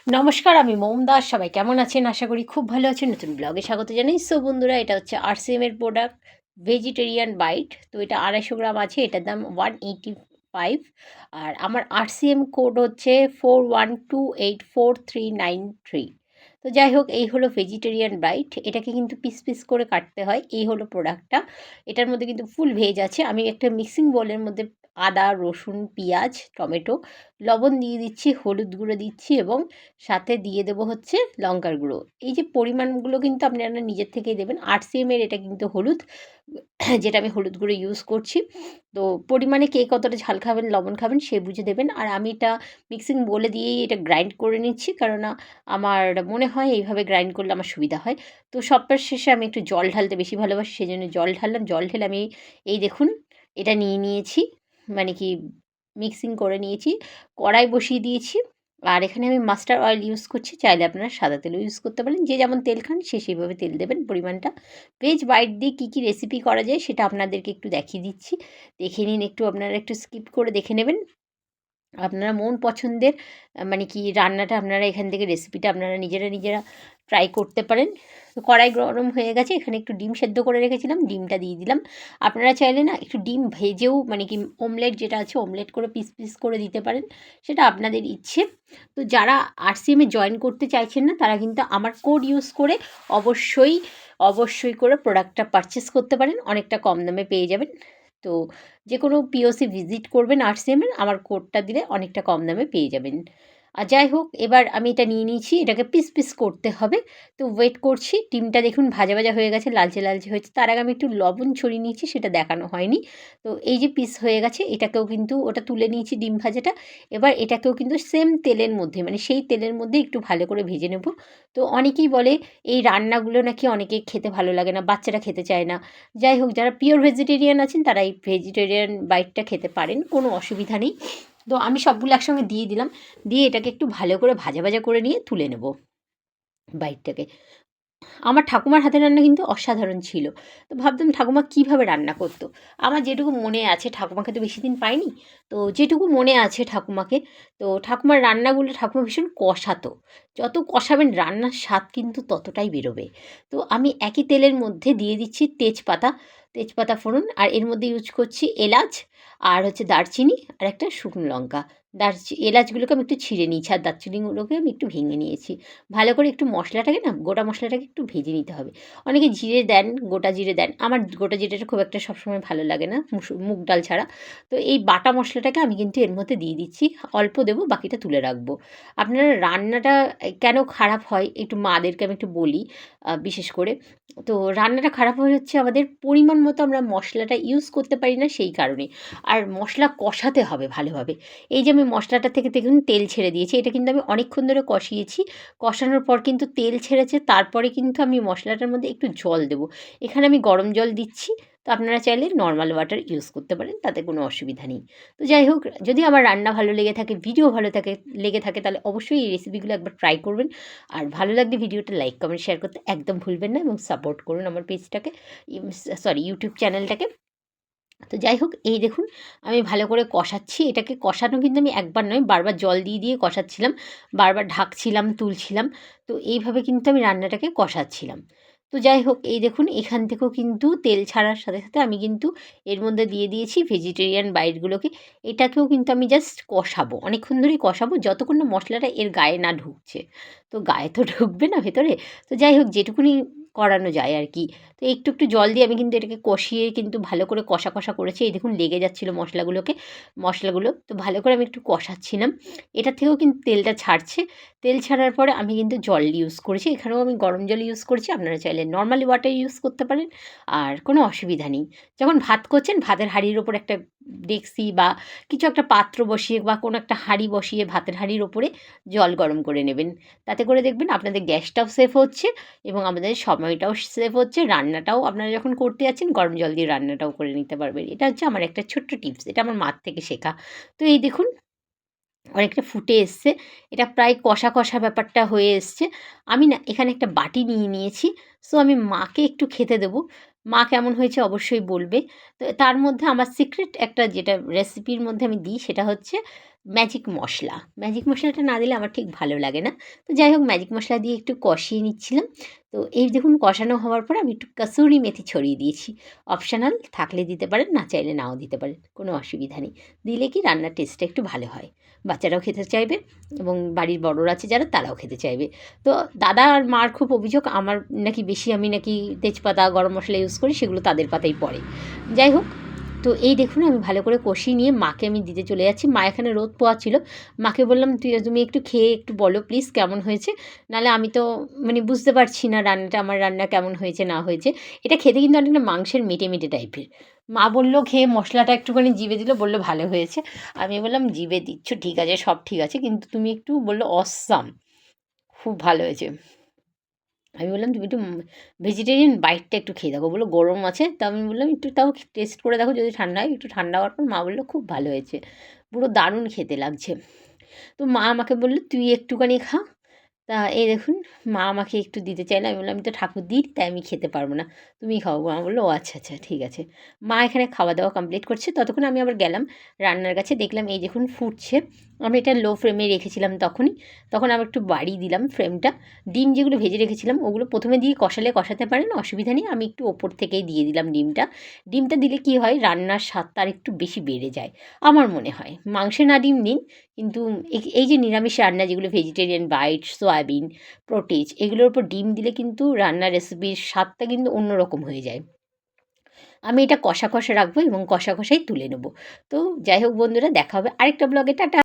নমস্কার, আমি মোম দাস। সবাই কেমন আছেন? আশা করি খুব ভালো আছেন। নতুন ব্লগে স্বাগত জানাই। সো বন্ধুরা, এটা হচ্ছে আরসিএম এর প্রোডাক্ট ভেজিটেরিয়ান বাইট। তো এটা 250 গ্রাম আছে। এটার দাম 185। আর আমার আরসিএম কোড হচ্ছে 41284393। তো যাই হোক, এই হলো ভেজিটেরিয়ান বাইট। এটাকে কিন্তু পিস পিস করে কাটতে হয়। এই হলো প্রোডাক্টটা। এটার মধ্যে কিন্তু ফুল ভেজ আছে। আমি একটা মিক্সিং বোলের মধ্যে আদা, রসুন, পেঁয়াজ, টমেটো, লবণ দিয়ে দিচ্ছি, হলুদ গুঁড়ো দিচ্ছি এবং সাথে দিয়ে দেবো হচ্ছে লঙ্কার গুঁড়ো। এই যে পরিমাণগুলো কিন্তু আপনারা নিজের থেকেই দেবেন। 8 CM এটা কিন্তু হলুদ, যেটা আমি হলুদ গুঁড়ো ইউজ করছি। তো পরিমাণে কে কতটা ঝাল খাবেন, লবণ খাবেন সে বুঝে দেবেন। আর আমি এটা মিক্সিং বলে দিয়েই এটা গ্রাইন্ড করে নিচ্ছি, কেননা আমার মনে হয় এইভাবে গ্রাইন্ড করলে আমার সুবিধা হয়। তো সবটার শেষে আমি একটু জল ঢালতে বেশি ভালোবাসি, সেজন্য জল ঢাললাম। জল ঢেলে আমি এই দেখুন এটা নিয়ে নিয়েছি, মানে কি মিক্সিং করে নিয়েছি। কড়াই বসিয়ে দিয়েছি। আর এখানে আমি মাস্টার্ড অয়েল ইউজ করছি। চাইলে আপনারা সাদা তেলও ইউজ করতে পারেন। যে যেমন তেল খান সে সেইভাবে তেল দেবেন পরিমাণটা। ভেজ বাইট দিয়ে কী কী রেসিপি করা যায় সেটা আপনাদেরকে একটু দেখিয়ে দিচ্ছি। দেখে নিন, একটু আপনারা একটু স্কিপ করে দেখে নেবেন। আপনারা মন পছন্দের মানে কি রান্নাটা আপনারা এখান থেকে রেসিপিটা আপনারা নিজেরা ট্রাই করতে পারেন। তো কড়াই গরম হয়ে গেছে, এখানে একটু ডিম সেদ্ধ করে রেখেছিলাম, ডিমটা দিয়ে দিলাম। আপনারা চাইলে না একটু ডিম ভেজেও মানে কি অমলেট যেটা আছে অমলেট করে পিস পিস করে দিতে পারেন, সেটা আপনাদের ইচ্ছে। তো যারা আরসিএমে জয়েন করতে চাইছেন না তারা কিন্তু আমার কোড ইউজ করে অবশ্যই করে প্রোডাক্টটা পারচেস করতে পারেন, অনেকটা কম দামে পেয়ে যাবেন। তো যে কোনো পিওসি ভিজিট করবেন আরসিএমের, আমার কোডটা দিলে অনেকটা কম দামে পেয়ে যাবেন। আর যাই হোক, এবার আমি এটা নিয়ে নিয়েছি, এটাকে পিস পিস করতে হবে। তো ওয়েট করছি। ডিমটা দেখুন ভাজা ভাজা হয়ে গেছে, লালচে লালচে হয়েছে। তার আগে আমি একটু লবণ ছড়িয়ে নিয়েছি, সেটা দেখানো হয়নি। তো এই যে পিস হয়ে গেছে, এটাকেও কিন্তু ওটা তুলে নিয়েছি ডিম ভাজাটা। এবার এটাকেও কিন্তু সেম তেলের মধ্যে, মানে সেই তেলের মধ্যে একটু ভালো করে ভেজে নেব। তো অনেকেই বলে এই রান্নাগুলো নাকি অনেকে খেতে ভালো লাগে না, বাচ্চারা খেতে চায় না। যাই হোক, যারা পিওর ভেজিটেরিয়ান আছেন তারা এই ভেজিটেরিয়ান বাইটটা খেতে পারেন, কোনো অসুবিধা নেই। তো আমি সবগুলো একসঙ্গে দিয়ে দিলাম। দিয়ে এটাকে একটু ভালো করে ভাজা ভাজা করে নিয়ে তুলে নেব বাইটটাকে। আমার ঠাকুমার হাতের রান্না কিন্তু অসাধারণ ছিল। তো ভাবতাম ঠাকুমা কীভাবে রান্না করতো। আমার যেটুকু মনে আছে, ঠাকুমাকে তো বেশি দিন পাইনি, তো যেটুকু মনে আছে ঠাকুমাকে, তো ঠাকুমার রান্নাগুলো ঠাকুমা ভীষণ কষাতো। যত কষাবেন রান্নার স্বাদ কিন্তু ততটাই বেরোবে। তো আমি একই তেলের মধ্যে দিয়ে দিচ্ছি তেজপাতা ফোড়ন, আর এর মধ্যে ইউজ করছি এলাচ, আর হচ্ছে দারচিনি, আর একটা শুকনো লঙ্কা। এলাচগুলোকে আমি একটু ছিঁড়ে নিয়েছি, আর দারচিনিগুলোকে আমি একটু ভেঙে নিয়েছি। ভালো করে একটু মশলাটাকে না, গোটা মশলাটাকে একটু ভেজে নিতে হবে। অনেকে জিরে দেন, গোটা জিরে দেন। আমার গোটা জিরেটা খুব একটা সবসময় ভালো লাগে না, মুগ ডাল ছাড়া। তো এই বাটা মশলাটাকে আমি কিন্তু এর মধ্যে দিয়ে দিচ্ছি। অল্প দেবো, বাকিটা তুলে রাখবো। আপনারা রান্নাটা কেন খারাপ হয় একটু মাদেরকে আমি একটু বলি, বিশেষ করে। তো রান্নাটা খারাপ হয় হচ্ছে আমাদের পরিমাণ মতো আমরা মশলাটা ইউজ করতে পারি না, সেই কারণে। আর মশলা কষাতে হবে ভালোভাবে। এই যে আমি মশলাটা থেকে দেখুন তেল ছেড়ে দিয়েছি, এটা কিন্তু আমি অনেকক্ষণ ধরে কষিয়েছি। কষানোর পর কিন্তু তেল ছেড়েছে, তারপরে কিন্তু আমি মশলাটার মধ্যে একটু জল দেবো। এখানে আমি গরম জল দিচ্ছি। তো আপনারা চাইলে নর্মাল ওয়াটার ইউজ করতে পারেন, তাতে কোনো অসুবিধা নেই। তো যাই হোক, যদি আমার রান্না ভালো লেগে থাকে, ভিডিও ভালো লেগে থাকে, তাহলে অবশ্যই এই রেসিপিগুলো একবার ট্রাই করবেন। আর ভালো লাগলে ভিডিওটা লাইক কমেন্ট শেয়ার করতে একদম ভুলবেন না, এবং সাপোর্ট করুন আমার পেজটাকে, ইউটিউব চ্যানেলটাকে। তো যাই হোক, এই দেখুন আমি ভালো করে কষাচ্ছি। এটাকে কষানো কিন্তু আমি একবার নয়, বারবার জল দিয়ে কষাচ্ছিলাম। বারবার ঢাকছিলাম, তুলছিলাম। তো এইভাবে কিন্তু আমি রান্নাটাকে কষাচ্ছিলাম। তো যাই হোক, এই দেখুন এখান থেকেও কিন্তু তেল ছাড়ার সাথে আমি কিন্তু এর মধ্যে দিয়ে দিয়েছি ভেজিটেরিয়ান বাইটগুলোকে। এটাকেও কিন্তু আমি জাস্ট কষাবো, অনেকক্ষণ ধরেই কষাবো, যতক্ষণ না মশলাটা এর গায়ে না ঢুকছে। তো গায়ে তো ঢুকবে না ভেতরে। তো যাই হোক, যেটুকুনি করানো যায় আর কি। তো একটু জল দিয়ে আমি কিন্তু এটাকে কষিয়ে কিন্তু ভালো করে কষা করেছি। এই দেখুন লেগে যাচ্ছিলো মশলাগুলো। তো ভালো করে আমি একটু কষাচ্ছিলাম। এটার থেকেও কিন্তু তেলটা ছাড়ছে। তেল ছাড়ার পরে আমি কিন্তু জল ইউজ করেছি। এখানেও আমি গরম জল ইউজ করেছি। আপনারা চাইলে নর্মালি ওয়াটার ইউজ করতে পারেন। আর কোনো অসুবিধা নেই। যখন ভাত করছেন, ভাতের হাঁড়ির ওপর একটা ডেকচি বা কিছু একটা পাত্র বসিয়ে বা কোনো একটা হাঁড়ি বসিয়ে ভাতের হাঁড়ির ওপরে জল গরম করে নেবেন। তাতে করে দেখবেন আপনাদের গ্যাসটাও সেভ হচ্ছে এবং আমাদের সময়টাও সেভ হচ্ছে। রান্নাটাও আপনারা যখন করতে যাচ্ছেন, গরম জল দিয়ে রান্নাটাও করে নিতে পারবেন। এটা হচ্ছে আমার একটা ছোট্ট টিপস। এটা আমার মার থেকে শেখা। তো এই দেখুন অনেকটা ফুটে এসছে। এটা প্রায় কষা ব্যাপারটা হয়ে এসছে। আমি না এখানে একটা বাটি নিয়ে নিয়েছি। সো আমি মাকে একটু খেতে দেবো। মা কেমন হয়েছে অবশ্যই বলবে। তো তার মধ্যে আমার সিক্রেট একটা যেটা রেসিপির মধ্যে আমি দিই সেটা হচ্ছে ম্যাজিক মশলা। ম্যাজিক মশলাটা না দিলে আমার ঠিক ভালো লাগে না। তো যাই হোক ম্যাজিক মশলা দিয়ে একটু কষিয়ে নিচ্ছিলাম। তো এই দেখুন কষানো হওয়ার পর আমি একটু কাসুরি মেথি ছড়িয়ে দিয়েছি। অপশনাল, থাকলে দিতে পারেন, না চাইলে নাও দিতে পারেন, কোনো অসুবিধা নেই। দিলে কি রান্নার টেস্টটা একটু ভালো হয়। বাচ্চারাও খেতে চাইবে এবং বাড়ির বড়রা আছে যারা তারাও খেতে চাইবে। তো দাদা আর মার খুব অভিযোগ আমার নাকি বেশি, আমি নাকি তেজপাতা গরম মশলা ইউজ করি, সেগুলো তাদের পাতাই পড়ে। যাই হোক, তো এই দেখুন আমি ভালো করে কষিয়ে নিয়ে মাকে আমি দিতে চলে যাচ্ছি। মা এখানে রোদ পোয়াচ্ছিল। মাকে বললাম তুমি একটু খেয়ে একটু বলো প্লিজ কেমন হয়েছে, নাহলে আমি তো মানে বুঝতে পারছি না রান্নাটা, আমার রান্না কেমন হয়েছে না হয়েছে। এটা খেতে কিন্তু অনেকটা মাংসের মেটে মেটে টাইপের। মা বললো খেয়ে মশলাটা একটুখানি জিভে দিল, বললো ভালো হয়েছে। আমি বললাম জিভে দিচ্ছ ঠিক আছে, সব ঠিক আছে, কিন্তু তুমি একটু, বললো অসাম, খুব ভালো হয়েছে। আমি বললাম তুমি একটু ভেজিটেরিয়ান বাইটটা একটু খেয়ে দেখো, বললো গরম আছে। তা আমি বললাম একটু তাও টেস্ট করে দেখো, যদি ঠান্ডা হয়। একটু ঠান্ডা হওয়ার পর মা বললো খুব ভালো হয়েছে, পুরো দারুণ খেতে লাগছে। তো মা আমাকে বললো তুই একটুখানি খা। তা এই দেখুন মা আমাকে একটু দিতে চাইলো। আমি বললাম আমি তো ঠাকুর দিই, তাই আমি খেতে পারবো না, তুমি খাও। মা বললো ও আচ্ছা আচ্ছা ঠিক আছে। মা এখানে খাওয়া দাওয়া কমপ্লিট করছে, ততক্ষণ আমি আবার গেলাম রান্নার কাছে। দেখলাম এই দেখুন ফুটছে। আমি এটা লো ফ্লেমে রেখেছিলাম তখনই, তখন আবার একটু বাড়িয়ে দিলাম ফ্লেমটা। ডিম যেগুলো ভেজে রেখেছিলাম ওগুলো প্রথমে দিয়ে কষাতে পারেন, অসুবিধা নেই। আমি একটু ওপর থেকেই দিয়ে দিলাম ডিমটা। ডিমটা দিলে কি হয়, রান্নার স্বাদটা আর একটু বেশি বেড়ে যায় আমার মনে হয়। মাংসে না ডিম দিন, কিন্তু এই যে নিরামিষ রান্না যেগুলো ভেজিটেরিয়ান বাইট, সয়াবিন, প্রোটিজ, এগুলোর উপর ডিম দিলে কিন্তু রান্নার রেসিপির স্বাদটা কিন্তু অন্যরকম হয়ে যায়। আমি এটা কষা কষা রাখবো এবং কষা কষাই তুলে নেবো। তো যাই হোক বন্ধুরা, দেখা হবে আরেকটা ব্লগে। টাটা।